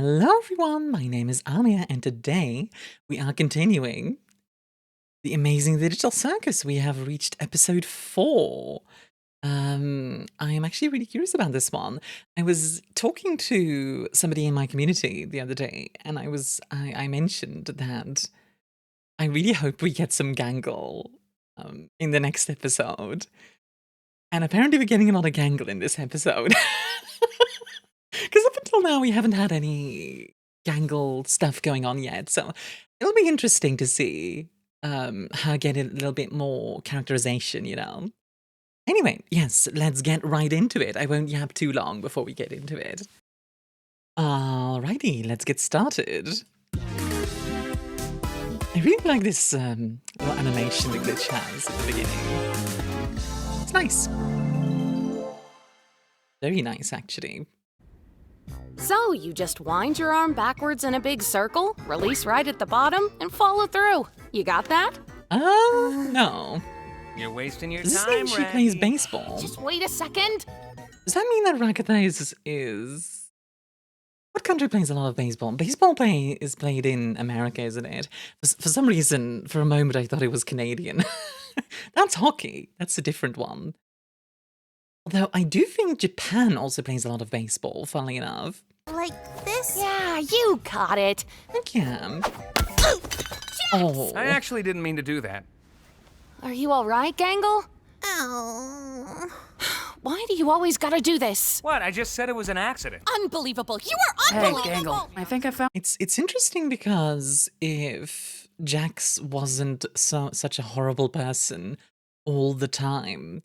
Hello everyone, my name is Armia, and today we are continuing the amazing digital circus. We have reached episode 4. I am actually really curious about this one. I was talking to somebody in my community the other day, and I mentioned that I really hope we get some Gangle in the next episode. And apparently we're getting a lot of Gangle in this episode. Because up until now, we haven't had any Gangle stuff going on yet, so it'll be interesting to see how get a little bit more characterization, you know? Anyway, yes, let's get right into it. I won't yap too long before we get into it. Alrighty, let's get started. I really like this little animation the glitch has at the beginning. It's nice. Very nice, actually. So, you just wind your arm backwards in a big circle, release right at the bottom, and follow through. You got that? No. You're wasting your Does this time, mean she Ray. plays baseball? Just wait a second. Does that mean that Rakata is... What country plays a lot of baseball? Baseball is played in America, isn't it? For some reason, for a moment, I thought it was Canadian. That's hockey. That's a different one. Although I do think Japan also plays a lot of baseball, funnily enough. Like this? Yeah, you got it. Heck yeah. Oh. I actually didn't mean to do that. Are you all right, Gangle? Oh. Why do you always gotta do this? What? I just said it was an accident. Unbelievable. You are unbelievable. Hey, Gangle, I think I found... It's interesting because if Jax wasn't such a horrible person all the time,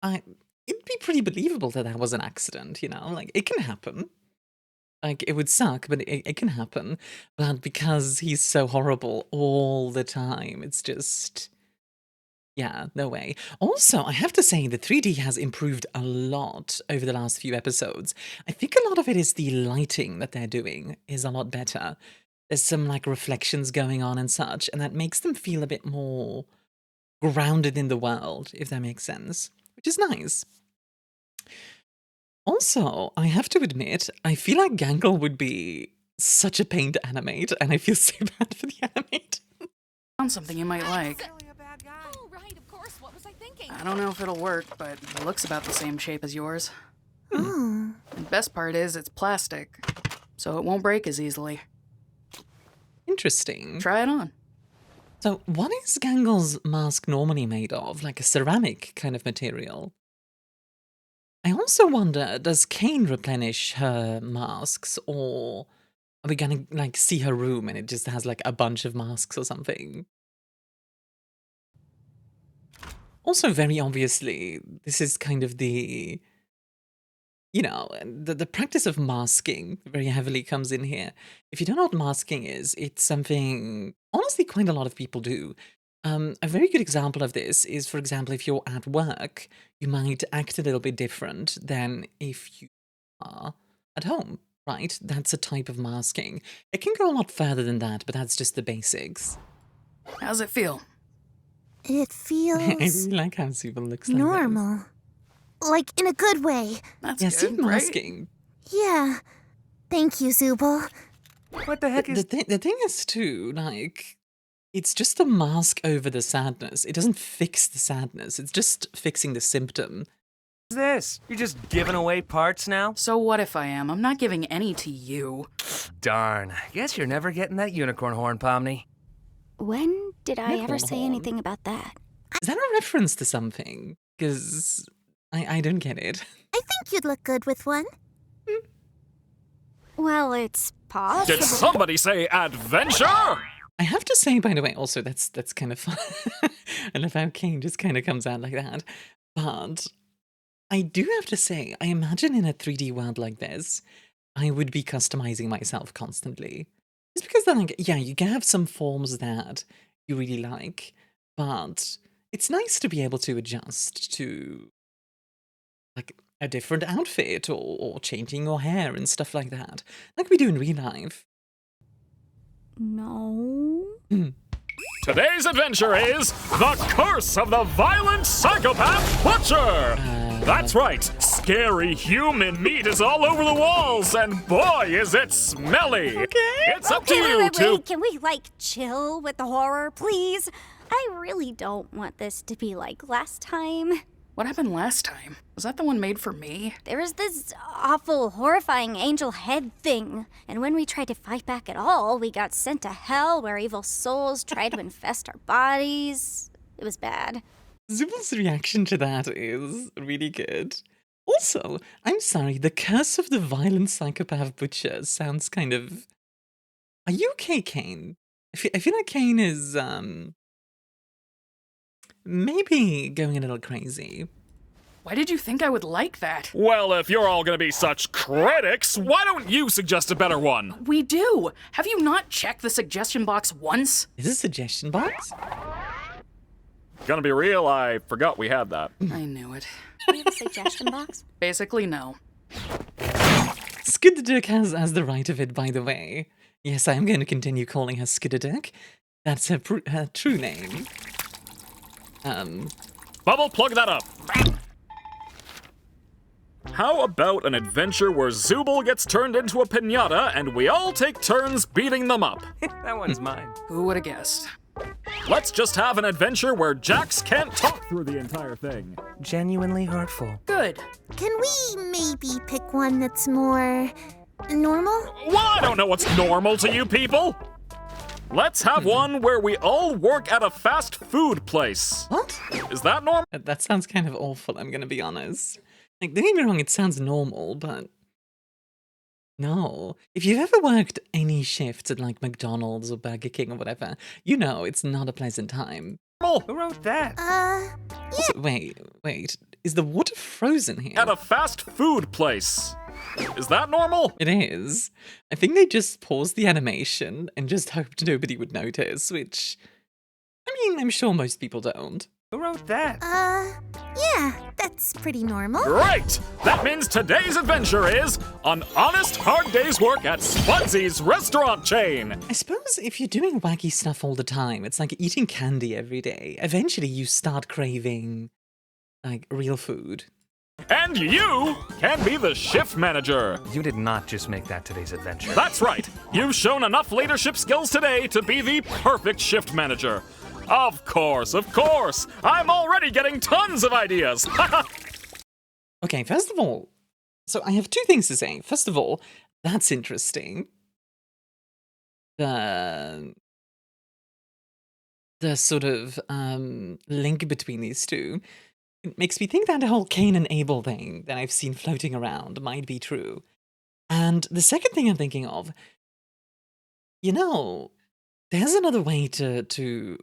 it'd be pretty believable that that was an accident, you know? Like, it can happen. Like, it would suck, but it can happen. But because he's so horrible all the time, it's just... Yeah, no way. Also, I have to say, the 3D has improved a lot over the last few episodes. I think a lot of it is the lighting that they're doing is a lot better. There's some, like, reflections going on and such, and that makes them feel a bit more grounded in the world, if that makes sense. Which is nice. Also, I have to admit, I feel like Gangle would be such a pain to animate, and I feel so bad for the animator. found something you might like. Oh, right, of course. What was I thinking? I don't know if it'll work, but it looks about the same shape as yours. Oh. The best part is it's plastic, so it won't break as easily. Interesting. Try it on. So, what is Gangle's mask normally made of? Like a ceramic kind of material? I also wonder, does Kane replenish her masks, or are we gonna, like, see her room and it just has, like, a bunch of masks or something? Also, very obviously, this is kind of the, you know, the practice of masking very heavily comes in here. If you don't know what masking is, it's something, honestly, quite a lot of people do. A very good example of this is, for example, if you're at work, you might act a little bit different than if you are at home, right? That's a type of masking. It can go a lot further than that, but that's just the basics. How's it feel? It feels I really like how Zubal looks like normal. Like, in a good way. That's Yeah, good, see right? masking. Yeah. Thank you, Zubal. What the heck is... The thing is, too, like, it's just a mask over the sadness. It doesn't fix the sadness. It's just fixing the symptom. this? You're just giving away parts now? So what if I am? I'm not giving any to you. Darn. Guess you're never getting that unicorn horn, Pomni. When did I Unicorn ever say horn. anything about that? Is that a reference to something? Because I don't get it. I think you'd look good with one. Well, it's possible. Did somebody say adventure? I have to say, by the way, also, that's kind of fun. I love how Kane just kind of comes out like that. But I do have to say, I imagine in a 3D world like this, I would be customizing myself constantly. It's because then, like, yeah, you can have some forms that you really like, but it's nice to be able to adjust to, like, a different outfit or changing your hair and stuff like that, like we do in real life. No. Today's adventure is The Curse of the Violent Psychopath Butcher! That's right. Scary human meat is all over the walls, and boy, is it smelly. Okay. It's up to you Wait. Can we, chill with the horror, please? I really don't want this to be like last time. What happened last time? Was that the one made for me? There was this awful, horrifying angel head thing. And when we tried to fight back at all, we got sent to hell where evil souls tried to infest our bodies. It was bad. Zubal's reaction to that is really good. Also, I'm sorry, the curse of the violent psychopath butcher sounds kind of... Are you okay, Kane? I feel like Kane is, maybe going a little crazy. Why did you think I would like that? Well, if you're all gonna be such critics, why don't you suggest a better one? We do! Have you not checked the suggestion box once? Is this a suggestion box? Gonna be real, I forgot we had that. I knew it. Do we have a suggestion box? Basically, no. Skidderdick has the right of it, by the way. Yes, I am going to continue calling her Skidderdick. That's her true name. Bubble, plug that up. How about an adventure where Zubal gets turned into a piñata and we all take turns beating them up? That one's mine. Who would have guessed? Let's just have an adventure where Jax can't talk through the entire thing. Genuinely hurtful. Good. Can we maybe pick one that's more normal? Well, I don't know what's normal to you people. Let's have one where we all work at a fast food place. What? Is that normal? That sounds kind of awful, I'm gonna be honest. Like, don't get me wrong, it sounds normal, but... No. If you've ever worked any shifts at, like, McDonald's or Burger King or whatever, you know it's not a pleasant time. Who wrote that? Also, wait. Is the water frozen here? At a fast food place. Is that normal? It is. I think they just paused the animation and just hoped nobody would notice, which... I mean, I'm sure most people don't. Who wrote that? Yeah, that's pretty normal. Great! That means today's adventure is an honest, hard day's work at Spudsy's restaurant chain. I suppose if you're doing wacky stuff all the time, it's like eating candy every day. Eventually you start craving, like, real food. And you can be the shift manager. You did not just make that today's adventure. That's right. You've shown enough leadership skills today to be the perfect shift manager. Of course. I'm already getting tons of ideas. Okay, first of all, so I have two things to say. First of all, that's interesting. The sort of link between these two. It makes me think that the whole Cain and Abel thing that I've seen floating around might be true. And the second thing I'm thinking of, you know, there's another way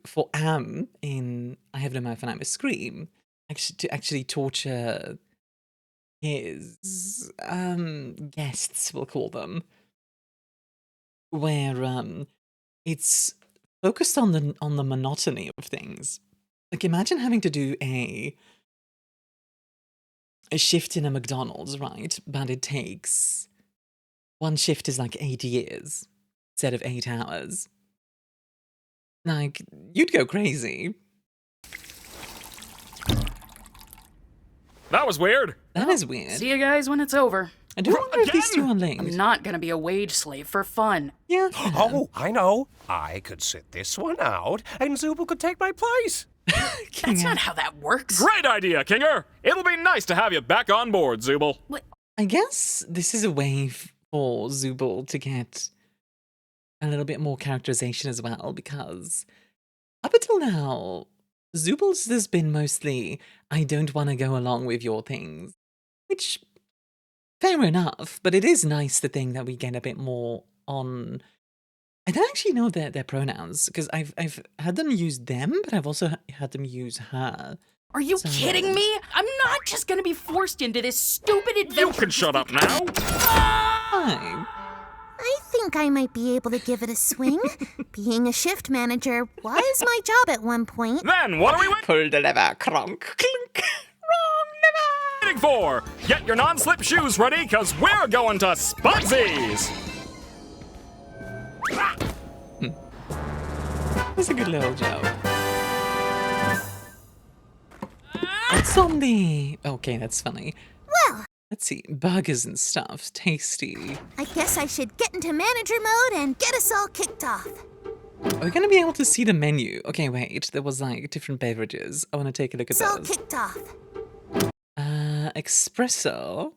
for Am in I Have No Mouth and I Must Scream to actually torture his guests, we'll call them, where it's focused on the monotony of things. Like, imagine having to do a shift in a McDonald's, right? But it takes... One shift is like 8 years instead of 8 hours. Like, you'd go crazy. That was weird. That is weird. See you guys when it's over. I do wonder if these two are linked. I'm not gonna be a wage slave for fun. Yeah. Oh, I know. I could sit this one out, and Zubal could take my place. That's not how that works. Great idea, Kinger. It'll be nice to have you back on board, Zubal. I guess this is a way for Zubal to get a little bit more characterization as well, because up until now, Zubal's has been mostly, I don't want to go along with your things, which, fair enough, but it is nice to think that we get a bit more on... I don't actually know their pronouns, because I've had them use them, but I've also had them use her. Are you kidding me? I'm not just gonna be forced into this stupid adventure. You can shut up now. Fine. I think I might be able to give it a swing. Being a shift manager was my job at one point. Then what are we Pull the lever, cronk, clink. Wrong lever. waiting for? Get your non-slip shoes ready, because we're going to Spudsy's. That's a good little joke. That's on the... Okay, that's funny. Well, Let's see. Burgers and stuff. Tasty. I guess I should get into manager mode and get us all kicked off. Are we going to be able to see the menu? Okay, wait. There was like different beverages. I want to take a look at It's all those. kicked off. Espresso.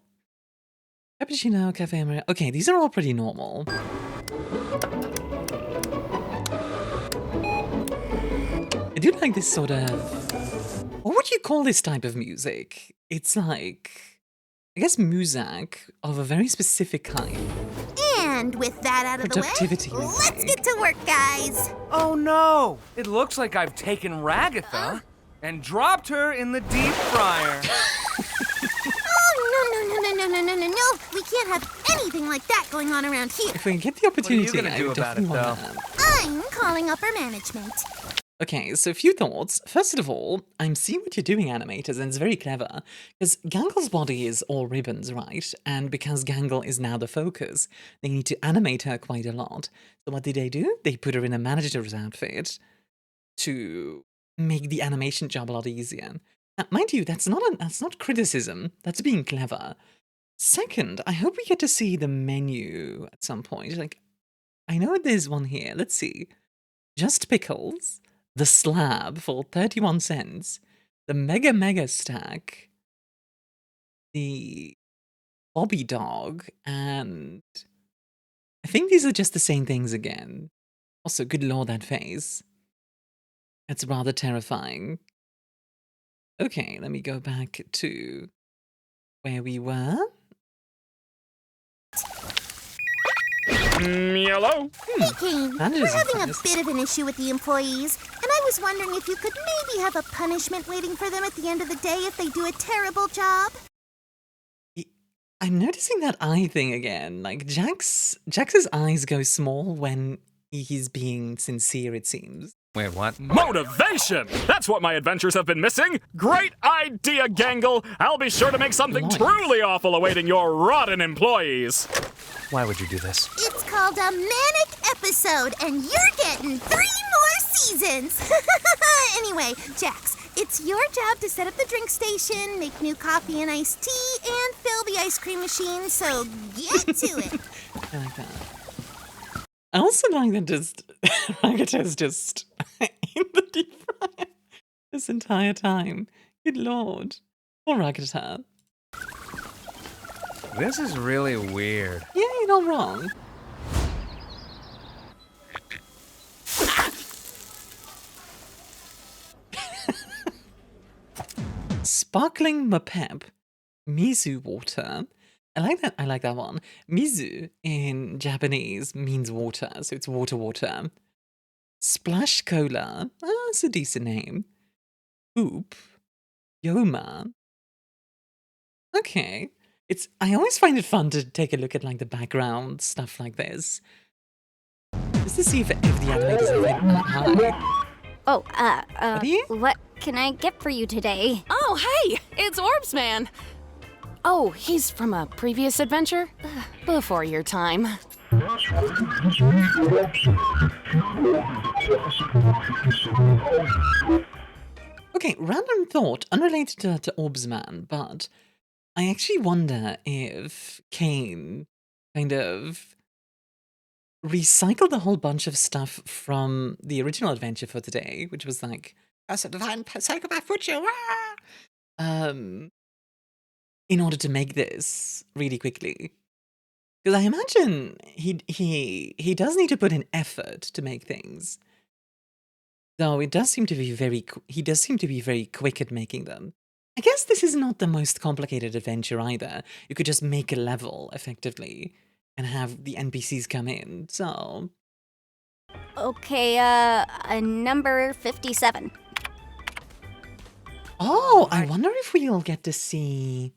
Cappuccino, cafe Armia. Okay, these are all pretty normal. I do like this sort of... What would you call this type of music? It's like... I guess muzak of a very specific kind. And with that out of the Productivity, way, I let's think. get to work, guys. Oh no! It looks like I've taken Ragatha and dropped her in the deep fryer. No. We can't have anything like that going on around here. If we get the opportunity, gonna I do would about it, definitely want though? that. I'm calling upper management. Okay, so a few thoughts. First of all, I'm seeing what you're doing, animators, and it's very clever, because Gangle's body is all ribbons, right? And because Gangle is now the focus, they need to animate her quite a lot. So what did they do? They put her in a manager's outfit to make the animation job a lot easier. Now, mind you, that's not criticism. That's being clever. Second, I hope we get to see the menu at some point. Like, I know there's one here. Let's see. Just pickles. The slab for 31 cents, the mega stack, the Bobby dog, and I think these are just the same things again. Also, good lord, that face. That's rather terrifying. Okay, let me go back to where we were. Hello? Hey, Kane, That we're is having a nice. bit of an issue with the employees, and I was wondering if you could maybe have a punishment waiting for them at the end of the day if they do a terrible job. I'm noticing that eye thing again. Like, Jax's eyes go small when he's being sincere, it seems. Wait, what? Motivation! That's what my adventures have been missing! Great idea, Gangle! I'll be sure to make something Nice. truly awful awaiting your rotten employees! Why would you do this? It's called a manic episode, and you're getting 3 more seasons. Anyway, Jax, it's your job to set up the drink station, make new coffee and iced tea, and fill the ice cream machine, so get to it. I like that. I also like that just Ragata's just in the deep fryer this entire time. Good lord. Poor Ragata. This is really weird. Yeah, you're not wrong. Sparkling Mapep, Mizu water. I like that one. Mizu in Japanese means water, so it's water. Splash Cola, that's a decent name. Hoop, Yoma. Okay. I always find it fun to take a look at like the background stuff like this. Just to see if the animators have been Oh, What are you? what can I get for you today? Oh, hey, it's Orbs Man. Oh, he's from a previous adventure? Before your time. Okay, random thought, unrelated to Orbsman, but I actually wonder if Kane kind of recycled a whole bunch of stuff from the original adventure for today, which was like, as a divine psychopath future, in order to make this really quickly. Because I imagine he does need to put in effort to make things. Though it does seem to be he does seem to be very quick at making them. I guess this is not the most complicated adventure either. You could just make a level effectively and have the NPCs come in. So Okay, number 57. oh, I wonder if we'll get to see.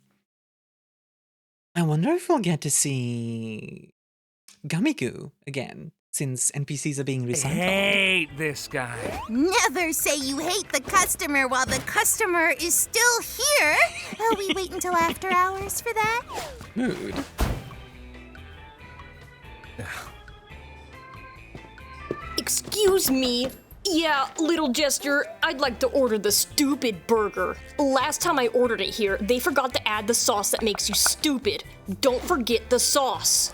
I wonder if we'll get to see Gummy-Goo again, since NPCs are being recycled. Hate this guy. Never say you hate the customer while the customer is still here. Oh, we wait until after hours for that? Mood. Excuse me. Yeah, little jester, I'd like to order the stupid burger. Last time I ordered it here, they forgot to add the sauce that makes you stupid. Don't forget the sauce.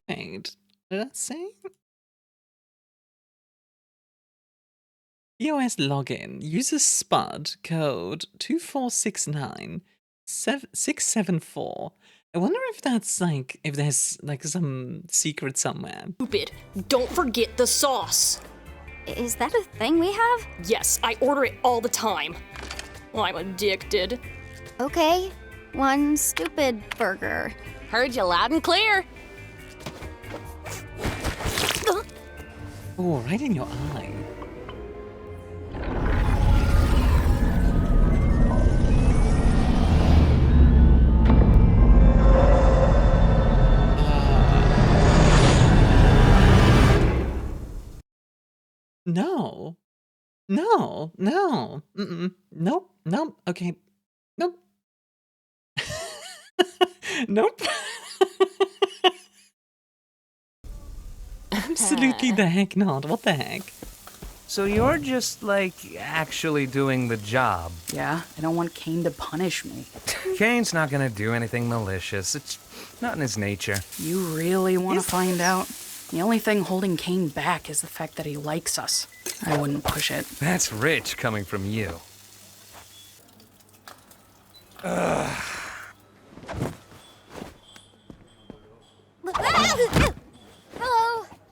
Wait, did I say? POS login. User Spud code 2469674. I wonder if that's like, if there's like some secret somewhere. Stupid. Don't forget the sauce. Is that a thing we have? Yes, I order it all the time. I'm addicted. Okay, one stupid burger. Heard you loud and clear. Oh, right in your eye. No. No. No. Nope. Nope. Okay. Nope. Nope. Absolutely the heck not. What the heck? So you're just, like, actually doing the job. Yeah, I don't want Kane to punish me. Kane's not gonna do anything malicious. It's not in his nature. You really want to find out? The only thing holding Kane back is the fact that he likes us. I wouldn't push it. That's rich coming from you. Hello.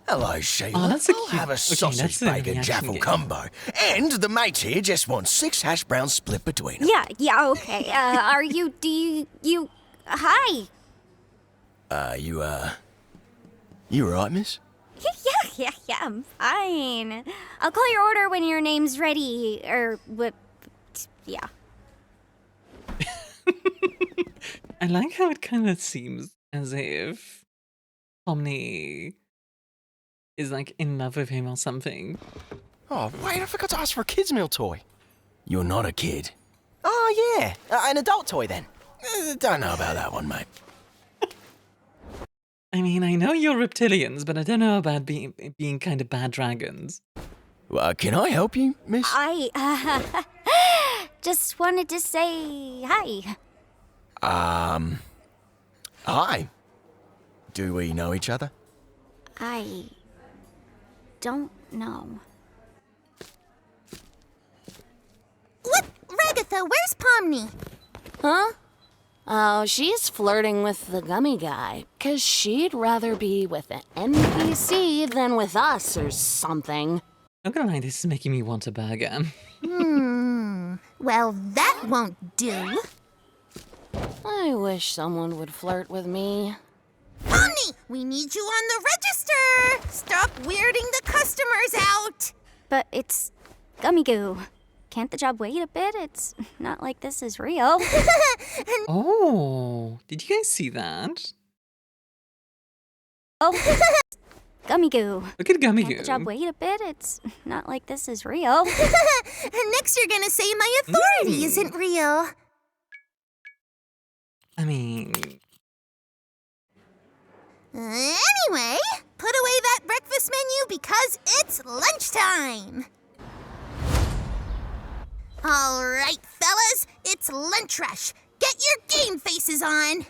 Hello, Shaiyiee. Oh, that's a I'll cute- have a okay, sausage, that's a bacon, reaction jaffle game. combo. And the mate here just wants 6 hash browns split between them. Yeah, okay. Are you, hi. You alright, miss? Yeah, I'm fine. I'll call your order when your name's ready, yeah. I like how it kind of seems as if Omni is like in love with him or something. Oh, wait, I forgot to ask for a kid's meal toy. You're not a kid. Oh, yeah. An adult toy, then. Don't know about that one, mate. I mean, I know you're reptilians, but I don't know about being kind of bad dragons. Well, can I help you, miss? I, just wanted to say hi. Hi. Do we know each other? I don't know. What? Ragatha, where's Pomni? Huh? Oh, she's flirting with the gummy guy, 'cause she'd rather be with an NPC than with us or something. Not gonna lie, this is making me want a burger. Well, that won't do. I wish someone would flirt with me. Pomni, we need you on the register. Stop weirding the customers out. But it's gummy goo. Can't the job wait a bit? It's not like this is real. Oh, did you guys see that? Oh, gummy goo. Look at Gummy Can't Goo. the job wait a bit? It's not like this is real. Next you're gonna say my authority isn't real. I mean, Anyway, put away that breakfast menu because it's lunchtime. All right, fellas, it's lunch rush. Get your game faces on.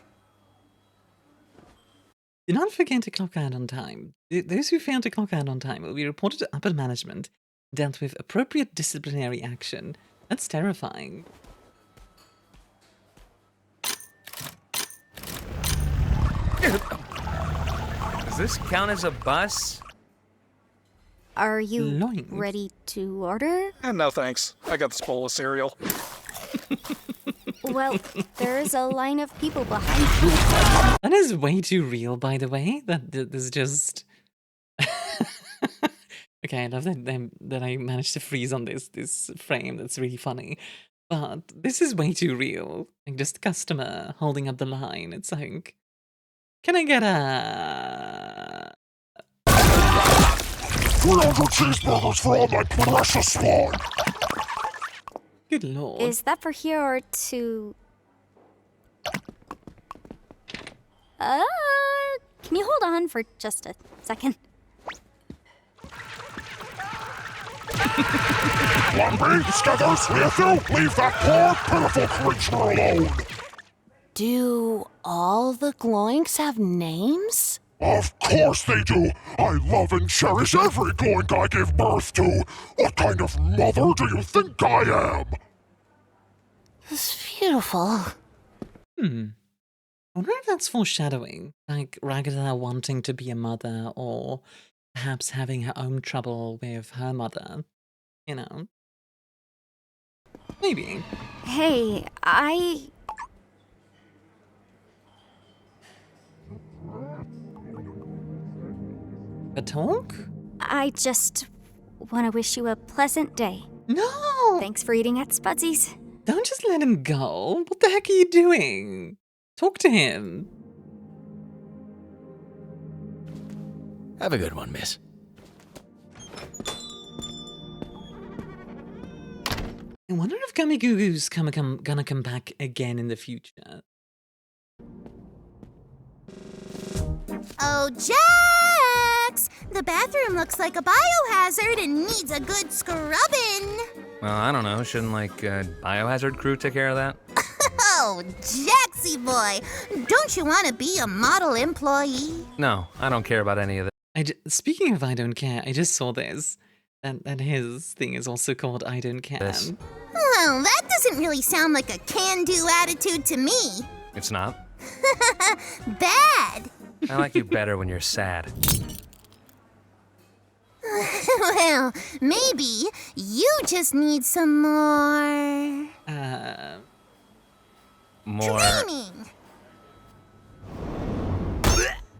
do not forget to clock out on time. Those who fail to clock out on time will be reported to upper management, dealt with appropriate disciplinary action. That's terrifying. Does this count as a bus? Are you Loins. ready to order? No thanks. I got this bowl of cereal. Well, there's a line of people behind you. That is way too real, by the way. That is just... Okay, I love that I managed to freeze on this frame. That's really funny. But this is way too real. Like, just customer holding up the line. It's like, can I get a... 300 cheeseburgers for all my precious spawn. Good lord. Is that for here or to... Can you hold on for just a second? Lumpy, Skithers, Matthew, leave that poor, pitiful creature alone. Do all the Gloinks have names? Of course they do. I love and cherish every Gloink I give birth to. What kind of mother do you think I am? It's beautiful. I wonder if that's foreshadowing, like Ragatha wanting to be a mother, or perhaps having her own trouble with her mother. You know? Maybe. Hey, A talk? I just want to wish you a pleasant day. No! Thanks for eating at Spudsy's. Don't just let him go. What the heck are you doing? Talk to him. Have a good one, miss. I wonder if Gummy Goo Goo's gonna come back again in the future. Oh, Jax! The bathroom looks like a biohazard and needs a good scrubbing. Well, I don't know. Shouldn't, like, Biohazard crew take care of that? Oh, Jaxie boy, don't you want to be a model employee? No, I don't care about any of that. Speaking of I don't care, I just saw this. That his thing is also called I don't care. This. Well, that doesn't really sound like a can-do attitude to me. It's not. Bad. I like you better when you're sad. Well, maybe you just need some more... More. training.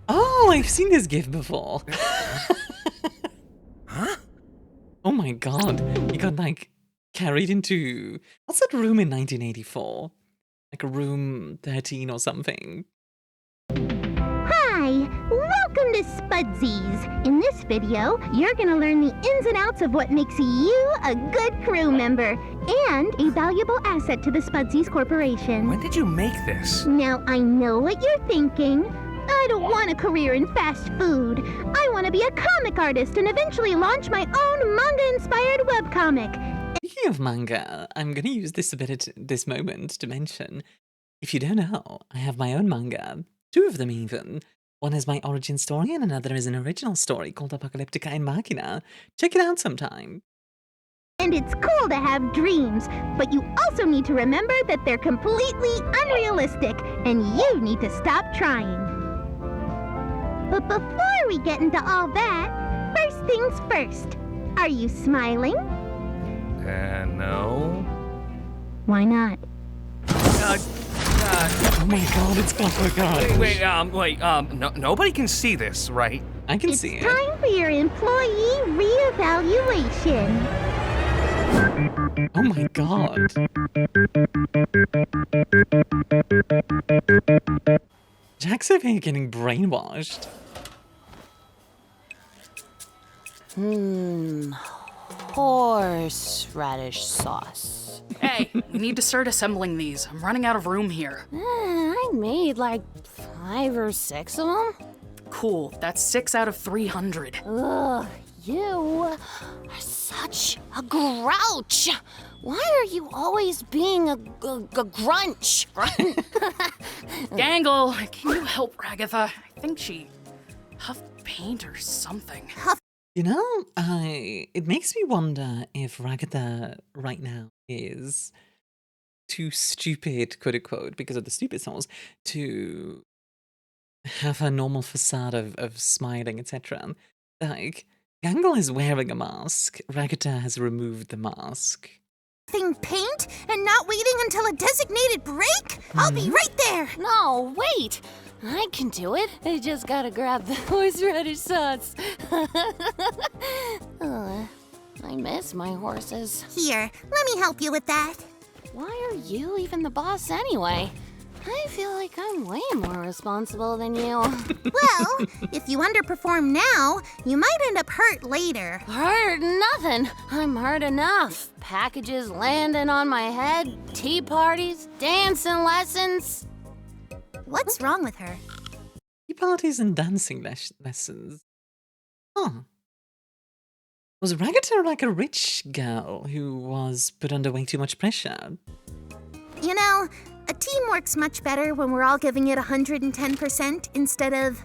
Oh, I've seen this gif before. Huh? Oh my god. He got, like, carried into... What's that room in 1984? Like a room 13 or something. Hi, welcome to Spudsy's. In this video, you're gonna learn the ins and outs of what makes you a good crew member and a valuable asset to the Spudsy's Corporation. When did you make this? Now, I know what you're thinking. I don't want a career in fast food. I want to be a comic artist and eventually launch my own manga-inspired webcomic. Speaking of manga, I'm gonna use this a bit at this moment to mention, if you don't know, I have my own manga. 2 of them even. One is my origin story and another is an original story called Apocalyptica in Machina. Check it out sometime. And it's cool to have dreams, but you also need to remember that they're completely unrealistic, and you need to stop trying. But before we get into all that, first things first. Are you smiling? No. Why not? Oh my god, it's Clockwork Orange. Wait, nobody can see this, right? I can see it. It's time for your employee reevaluation. Oh my god. Jack's over here getting brainwashed. Horseradish sauce. Hey, we need to start assembling these. I'm running out of room here. I made like 5 or 6 of them. Cool, that's 6 out of 300. Ugh, you are such a grouch. Why are you always being a grunch? Gangle, can you help Ragatha? I think she huffed paint or something. You know, it makes me wonder if Ragatha right now is too stupid, quote unquote, because of the stupid souls, to have her normal facade of smiling, etc. Like, Gangle is wearing a mask. Ragatha has removed the mask. Paint and not waiting until a designated break? I'll be right there. No, wait. I can do it. I just gotta grab the horseradish sauce. I miss my horses. Here, let me help you with that. Why are you even the boss anyway? I feel like I'm way more responsible than you. Well, if you underperform now, you might end up hurt later. Hurt nothing. I'm hurt enough. Packages landing on my head, tea parties, dancing lessons. What's wrong with her? Tea parties and dancing lessons. Huh. Was Raggata like a rich girl who was put under way too much pressure? You know, a team works much better when we're all giving it 110% instead of,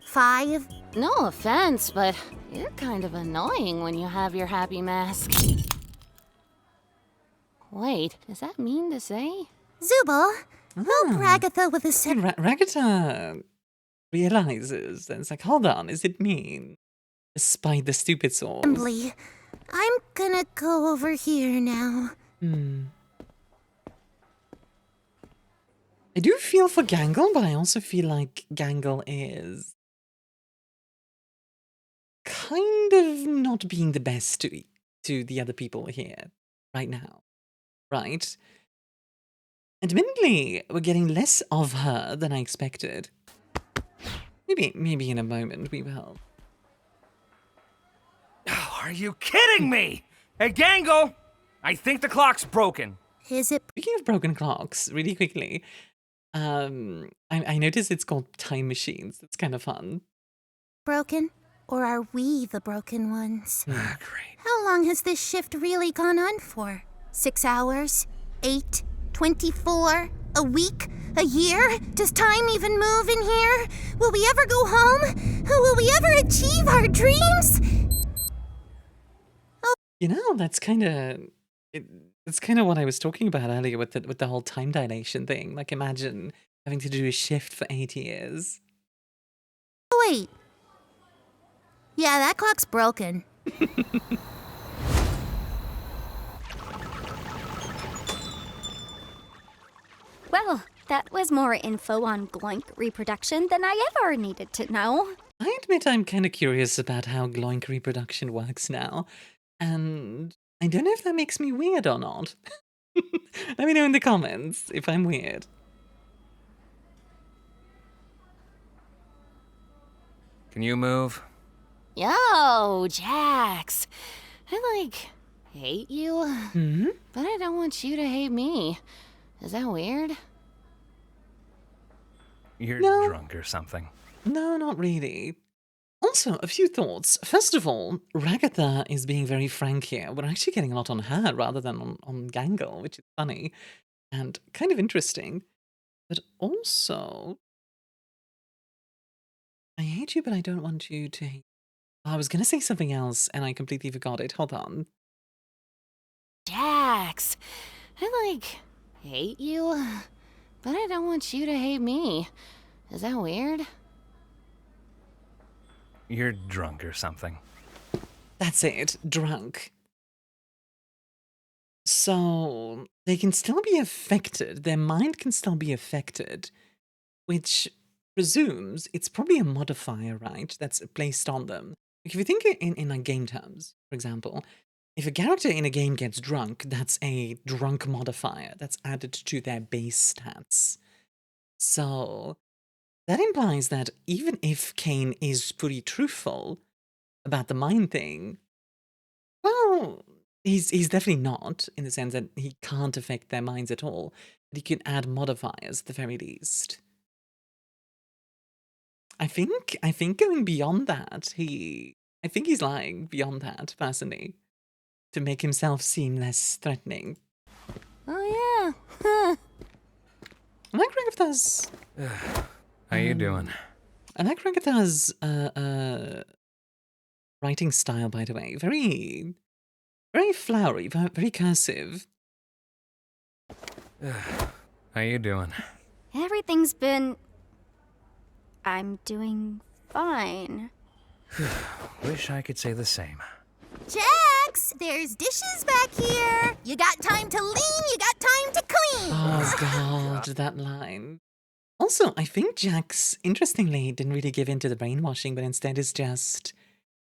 5. No offense, but you're kind of annoying when you have your happy mask. Wait, is that mean to say? Zubal, help Ragatha with a Raggata realizes that it's like, hold on, is it mean? Despite the stupid sauce. assembly. I'm gonna go over here now. I do feel for Gangle, but I also feel like Gangle is kind of not being the best to the other people here right now, right? Admittedly, we're getting less of her than I expected. Maybe in a moment we will. Oh, are you kidding me? Hey, Gangle! I think the clock's broken. Is it? Speaking of broken clocks, really quickly, I noticed it's called time machines. That's kind of fun. Broken? Or are we the broken ones? Great. How long has this shift really gone on for? 6 hours? 8? 24? A week? A year? Does time even move in here? Will we ever go home? Will we ever achieve our dreams? You know, that's kind of it's kind of what I was talking about earlier with the whole time dilation thing. Like, imagine having to do a shift for 8 years. Wait. Yeah, that clock's broken. Well, that was more info on Gloink reproduction than I ever needed to know. I admit I'm kind of curious about how Gloink reproduction works now, and I don't know if that makes me weird or not. Let me know in the comments if I'm weird. Can you move? Yo, Jax. I, hate you. But I don't want you to hate me. Is that weird? You're drunk or something. No, not really. Also, a few thoughts. First of all, Ragatha is being very frank here. We're actually getting a lot on her rather than on Gangle, which is funny and kind of interesting. But also, I hate you, but I don't want you to hate. I was going to say something else, and I completely forgot it. Hold on. Jax. I, hate you. But I don't want you to hate me. Is that weird? You're drunk or something. That's it. Drunk. So, they can still be affected. Their mind can still be affected, which presumes it's probably a modifier, right, that's placed on them. Like, if you think in like game terms, for example, if a character in a game gets drunk, that's a drunk modifier that's added to their base stats. So that implies that even if Kane is pretty truthful about the mind thing, well, he's definitely not, in the sense that he can't affect their minds at all, but he can add modifiers at the very least. I think going beyond that, I think he's lying beyond that, personally, to make himself seem less threatening. Oh, yeah. I like Ragatha's... How you doing? I like Ragatha's writing style, by the way. Very, very flowery, very cursive. How you doing? Everything's been... I'm doing fine. Wish I could say the same. Jax, there's dishes back here. You got time to lean, you got time to clean. Oh, God, that line. Also, I think Jax, interestingly, didn't really give in to the brainwashing, but instead is just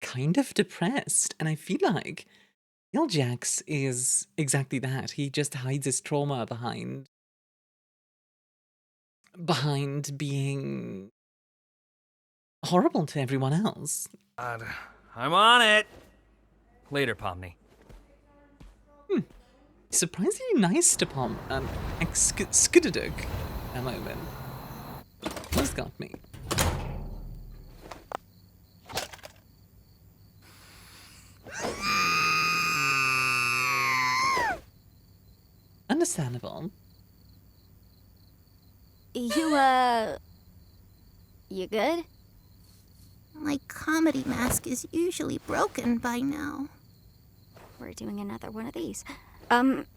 kind of depressed. And I feel like Jax is exactly that. He just hides his trauma behind being horrible to everyone else. I'm on it. Later, Pomni. Surprisingly nice to Skidadug a moment. He's got me. Understandable. You good? My comedy mask is usually broken by now. We're doing another one of these.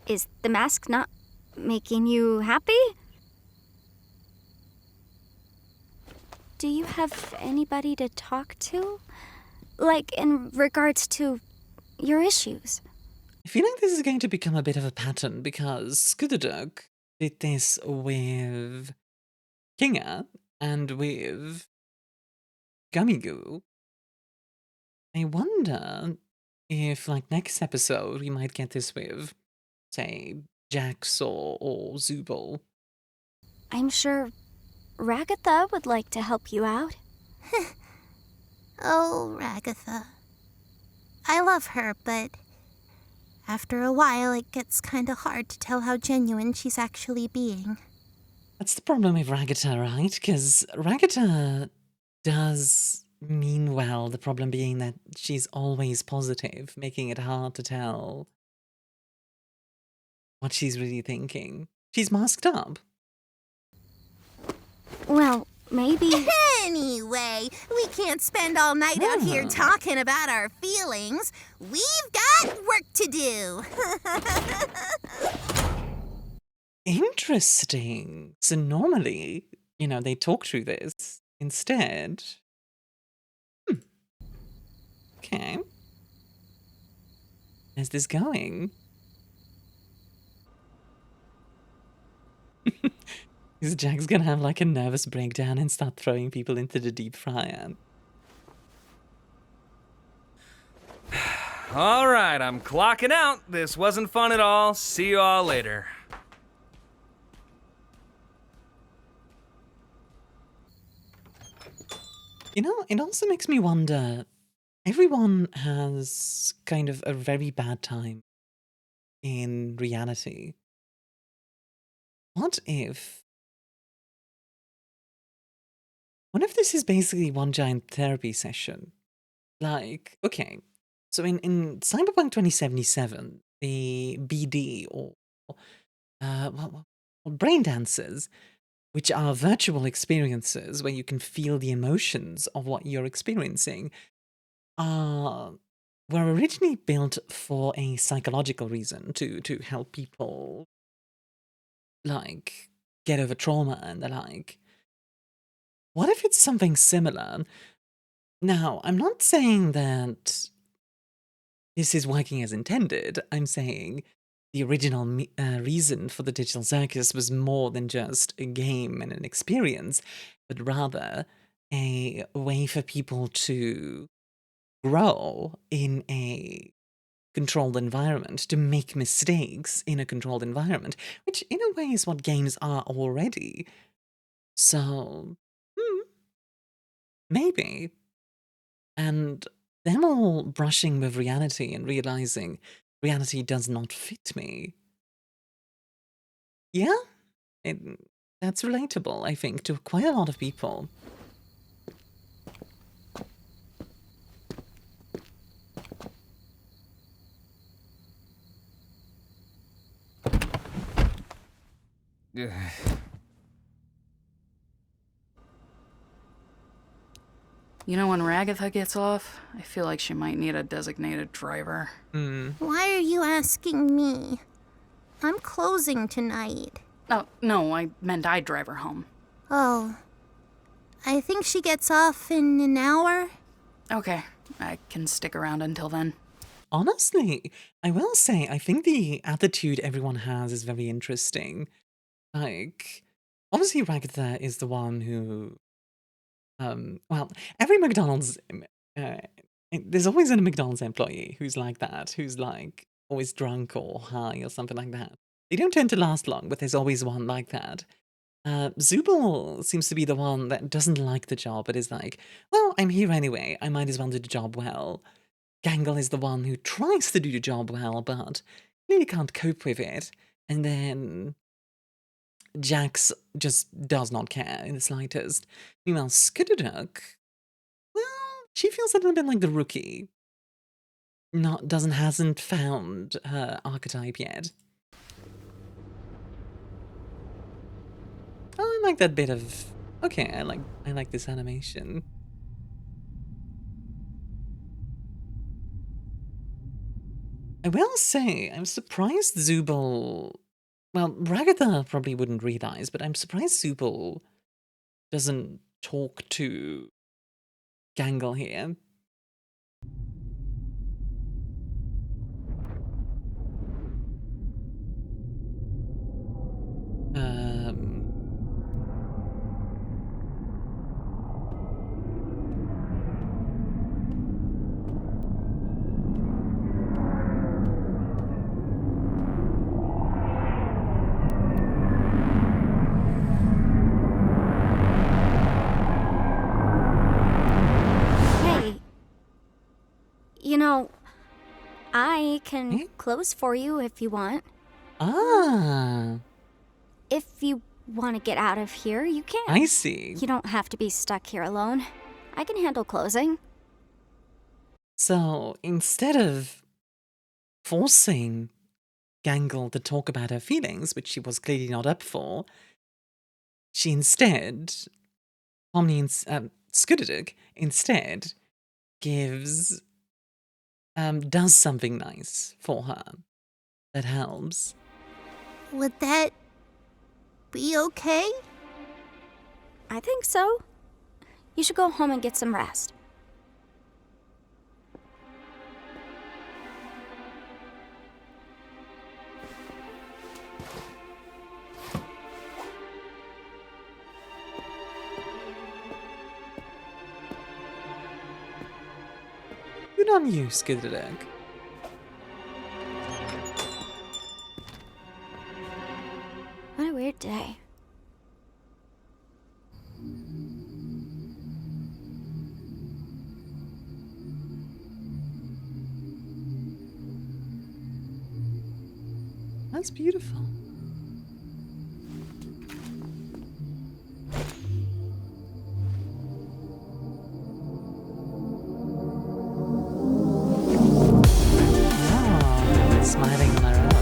Is the mask not making you happy? Do you have anybody to talk to? Like, in regards to your issues? I feel like this is going to become a bit of a pattern because Skudaduk did this with Kinga and with Gummy. I wonder if, like, next episode we might get this with, say, Jax or Zubul. I'm sure Ragatha would like to help you out. Oh, Ragatha. I love her, but after a while it gets kinda hard to tell how genuine she's actually being. That's the problem with Ragatha, right? Because Ragatha does mean well, the problem being that she's always positive, making it hard to tell what she's really thinking. She's masked up. Well, maybe... Anyway, we can't spend all night out here talking about our feelings. We've got work to do. Interesting. So normally, you know, they talk through this. Instead... Okay. Where's this going? Is Jack's gonna have like a nervous breakdown and start throwing people into the deep fryer? All right, I'm clocking out. This wasn't fun at all. See you all later. You know, it also makes me wonder, everyone has kind of a very bad time in reality. What if this is basically one giant therapy session? Like, okay, so in Cyberpunk 2077, the BD or brain dancers, which are virtual experiences where you can feel the emotions of what you're experiencing, were originally built for a psychological reason, to help people, like, get over trauma and the like. What if it's something similar? Now, I'm not saying that this is working as intended. I'm saying the original reason for the digital circus was more than just a game and an experience, but rather a way for people to grow in a controlled environment, to make mistakes in a controlled environment, which in a way is what games are already. So, maybe. And them all brushing with reality and realizing reality does not fit me. Yeah, that's relatable, I think, to quite a lot of people. You know, when Ragatha gets off, I feel like she might need a designated driver. Why are you asking me? I'm closing tonight. Oh, no, I meant I'd drive her home. Oh. I think she gets off in an hour. Okay, I can stick around until then. Honestly, I will say, I think the attitude everyone has is very interesting. Like, obviously Ragatha is the one who... well, every McDonald's... there's always a McDonald's employee who's like that, who's like always drunk or high or something like that. They don't tend to last long, but there's always one like that. Zubul seems to be the one that doesn't like the job, but is like, well, I'm here anyway, I might as well do the job well. Gangle is the one who tries to do the job well, but really can't cope with it. And then Jax just does not care in the slightest. Meanwhile, Skudaduk, well, she feels a little bit like the rookie. Hasn't found her archetype yet. I like that bit of... Okay, I like this animation. I will say, I'm surprised Zooble... Well, Ragatha probably wouldn't realize, but I'm surprised Zooble doesn't talk to Gangle here. You know, I can close for you if you want. Ah. If you want to get out of here, you can. I see. You don't have to be stuck here alone. I can handle closing. So, instead of forcing Gangle to talk about her feelings, which she was clearly not up for, she instead, Skudaduk instead gives... does something nice for her that helps. Would that be okay? I think so. You should go home and get some rest. Good on you, Skudaduk. What a weird day. That's beautiful. Smiling on her own.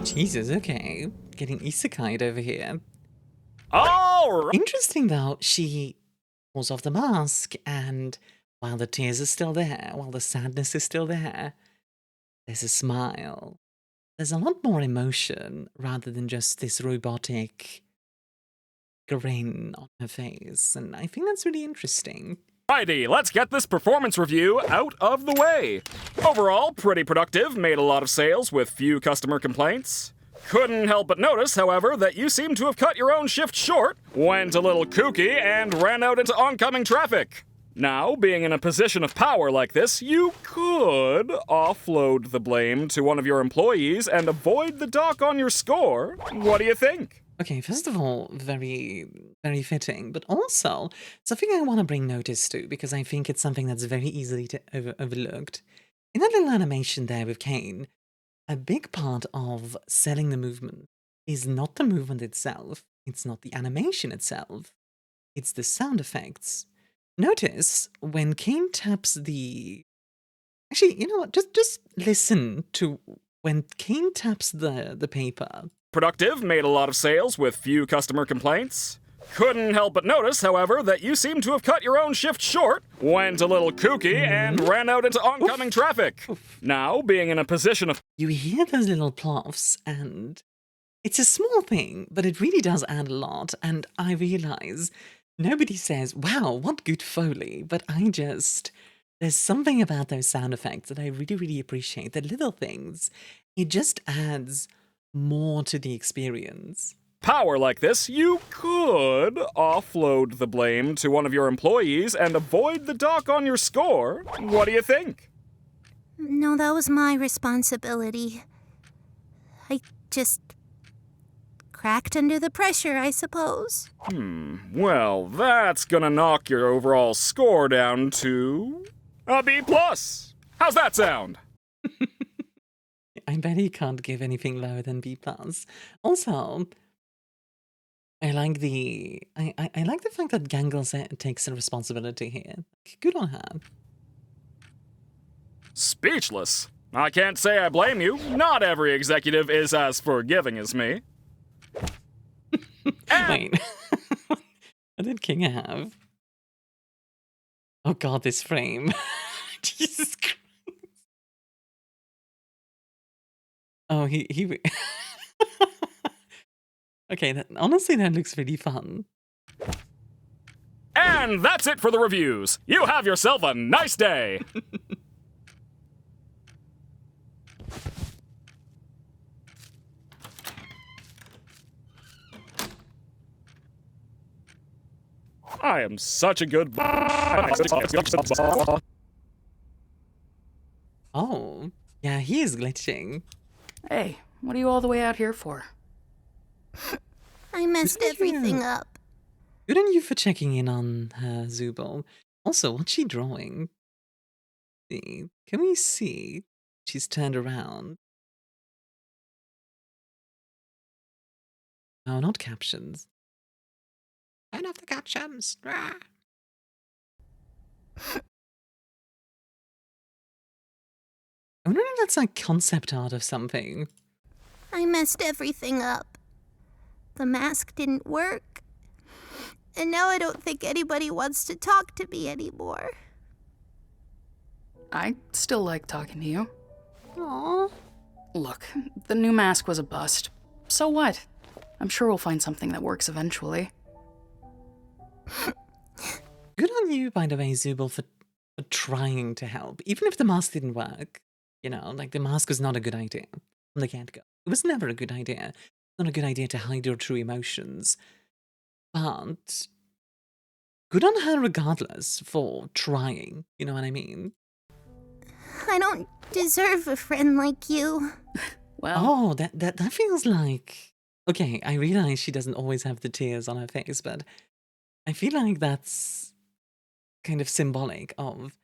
Jesus, okay. Getting isekai'd over here. All right. Interesting though, she pulls off the mask, and while the tears are still there, while the sadness is still there, there's a smile. There's a lot more emotion rather than just this robotic grin on her face, and I think that's really interesting. Righty, let's get this performance review out of the way. Overall, pretty productive, made a lot of sales with few customer complaints. Couldn't help but notice, however, that you seem to have cut your own shift short, went a little kooky, and ran out into oncoming traffic. Now, being in a position of power like this, you could offload the blame to one of your employees and avoid the dock on your score. What do you think? Okay, first of all, very, very fitting, but also something I want to bring notice to, because I think it's something that's very easily overlooked. In that little animation there with Kane, a big part of selling the movement is not the movement itself, it's not the animation itself, it's the sound effects. Notice when Kane taps the... Actually, you know what, just listen to when Kane taps the paper. Productive, made a lot of sales with few customer complaints. Couldn't help but notice, however, that you seem to have cut your own shift short, went a little kooky, and ran out into oncoming traffic. Now, being in a position of... You hear those little plops, and it's a small thing, but it really does add a lot, and I realize nobody says, wow, what good Foley, but there's something about those sound effects that I really, really appreciate. The little things, it just adds more to the experience. Power like this, you could offload the blame to one of your employees and avoid the dock on your score. What do you think? No, that was my responsibility. Just cracked under the pressure, I suppose. Well, that's gonna knock your overall score down to a B+. How's that sound? I bet he can't give anything lower than B+. Also, I like the I like the fact that Gangles takes the responsibility here. Good on her. Speechless. I can't say I blame you. Not every executive is as forgiving as me. Wait. What did King have? Oh god, this frame. Jesus Christ. Oh, he okay, honestly, that looks really fun. And that's it for the reviews. You have yourself a nice day. I am such a good... Oh, yeah, he is glitching. Hey, what are you all the way out here for? I messed everything up. Good on you for checking in on her, Zubul. Also, what's she drawing? Can we see? She's turned around. No, not captions. Turn off the captions. Ah. I wonder if that's like concept art of something. I messed everything up. The mask didn't work. And now I don't think anybody wants to talk to me anymore. I still like talking to you. Aww. Look, the new mask was a bust. So what? I'm sure we'll find something that works eventually. Good on you, by the way, Zubul, for trying to help. Even if the mask didn't work. You know, like the mask was not a good idea from the get-go. It was never a good idea. It's not a good idea to hide your true emotions. But good on her regardless for trying. You know what I mean? I don't deserve a friend like you. Well... Oh, that feels like... Okay, I realize she doesn't always have the tears on her face, but I feel like that's kind of symbolic of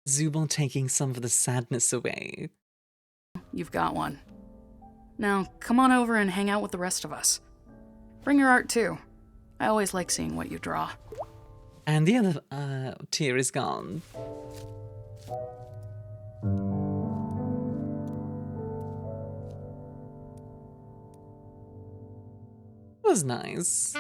Zubul taking some of the sadness away. You've got one. Now, come on over and hang out with the rest of us. Bring your art, too. I always like seeing what you draw. And the other tear is gone. It was nice.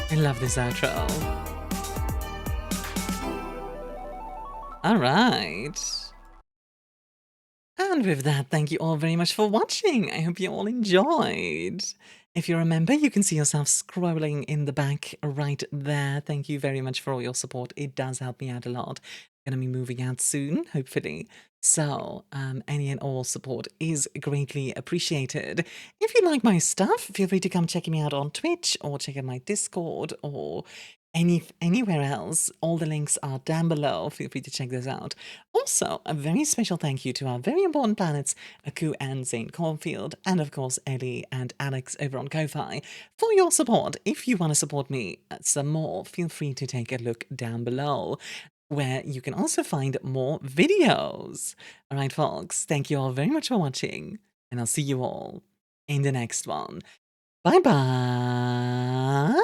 I love this outro. Alright. And with that, thank you all very much for watching. I hope you all enjoyed. If you remember, you can see yourself scrolling in the back right there. Thank you very much for all your support. It does help me out a lot. I'm going to be moving out soon, hopefully. So, any and all support is greatly appreciated. If you like my stuff, feel free to come check me out on Twitch or check out my Discord or anywhere else. All the links are down below. Feel free to check those out. Also, a very special thank you to our very important planets, Aku and Zane Cornfield, and of course Ellie and Alex over on Ko-Fi for your support. If you want to support me some more, feel free to take a look down below, where you can also find more videos. Alright folks, thank you all very much for watching, and I'll see you all in the next one. Bye bye!